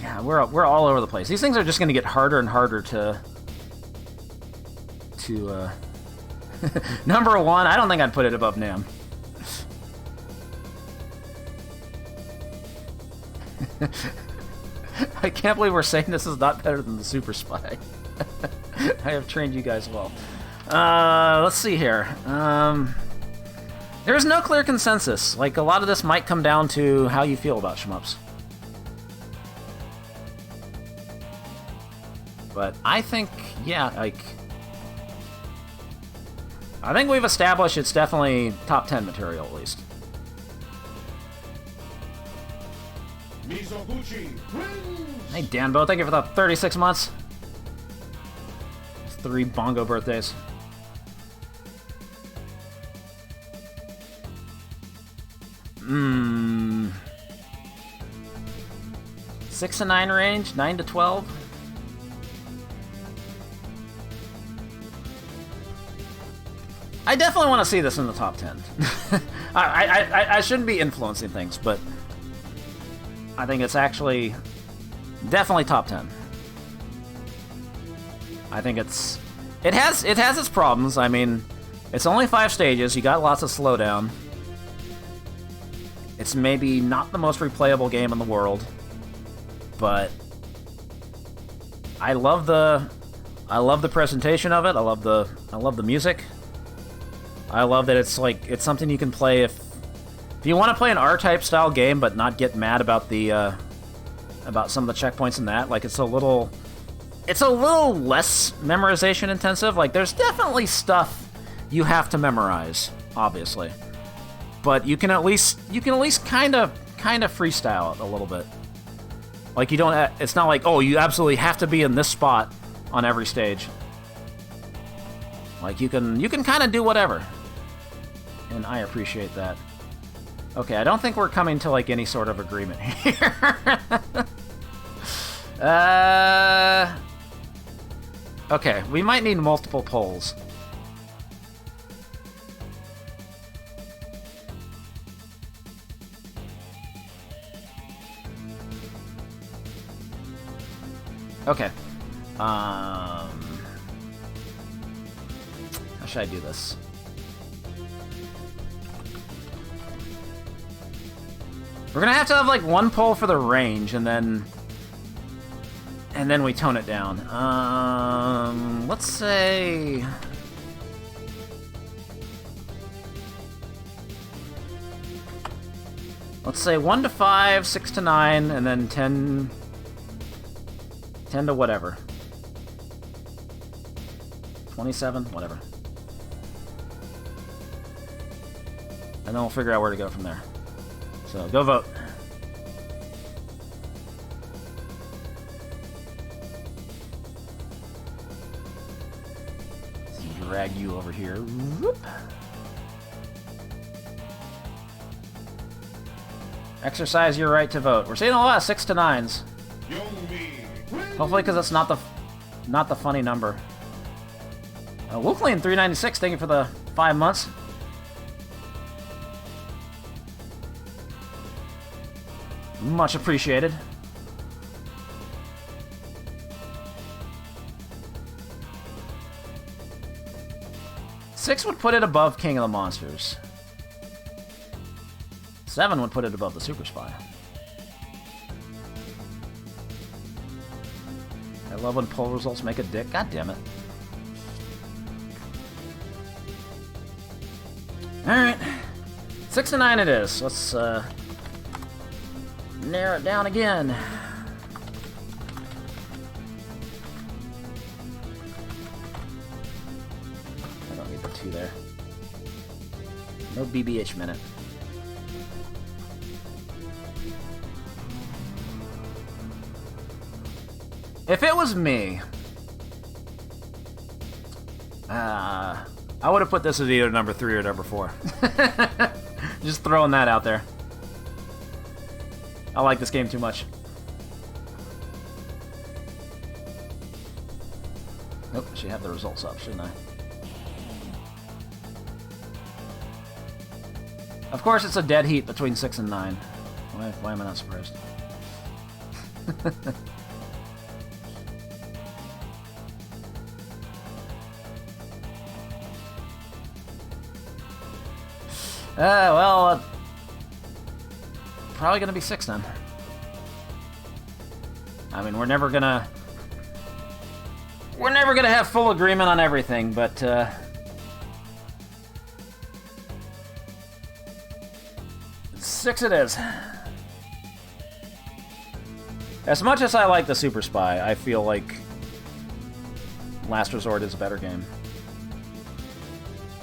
Yeah, we're all over the place. These things are just going to get harder and harder to number 1, I don't think I'd put it above Nam. I can't believe we're saying this is not better than the Super Spy. I have trained you guys well. Let's see here. There's no clear consensus. Like, a lot of this might come down to how you feel about shmups. But I think, yeah, like... I think we've established it's definitely top 10 material, at least. Mizoguchi wins! Hey, Danbo, thank you for the 36 months. 3 bongo birthdays. Hmm. 6 to 9 range, 9 to 12. I definitely want to see this in the top 10. I shouldn't be influencing things, but I think it's actually definitely top 10. I think it has its problems. I mean, it's only 5 stages. You got lots of slowdown. It's maybe not the most replayable game in the world, but I love the presentation of it. I love the music. I love that it's something you can play if you want to play an R-type style game but not get mad about about some of the checkpoints in that. Like, it's a little less memorization intensive. Like, there's definitely stuff you have to memorize, obviously, but you can at least kind of freestyle it a little bit. Like, you don't. It's not like, oh, you absolutely have to be in this spot on every stage. Like, you can kind of do whatever, and I appreciate that. Okay, I don't think we're coming to like any sort of agreement here. Okay, we might need multiple polls. Okay. How should I do this? We're gonna have to have like one poll for the range, and then we tone it down. Let's say... Let's say 1 to 5, 6 to 9, and then 10 to whatever. 27, whatever. And then we'll figure out where to go from there. So, go vote. Let's drag you over here. Whoop. Exercise your right to vote. We're seeing a lot of 6 to 9s. Hopefully, because it's not the funny number. Wolflane 396, thank you for the 5 months. Much appreciated. Six would put it above King of the Monsters. 7 would put it above the Super Spy. I love when poll results make a dick. God damn it. Alright. 6 to 9 it is. Let's narrow it down again. I don't need the 2 there. No BBH minute. If it was me, I would have put this as either number 3 or number 4. Just throwing that out there. I like this game too much. Nope, I should have the results up, shouldn't I? Of course, it's a dead heat between 6 and 9. Why am I not surprised? Well, probably gonna be 6 then. I mean, we're never gonna have full agreement on everything, but 6 it is. As much as I like the Super Spy, I feel like Last Resort is a better game.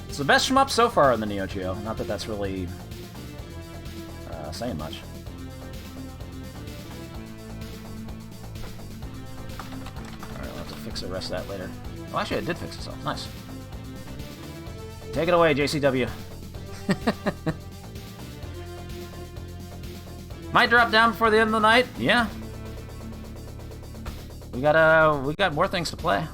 It's the best shmup so far in the Neo Geo. Not that that's really saying much. Alright, we'll have to fix the rest of that later. Oh, actually, it did fix itself. Nice. Take it away, JCW. Might drop down before the end of the night. Yeah. We got more things to play.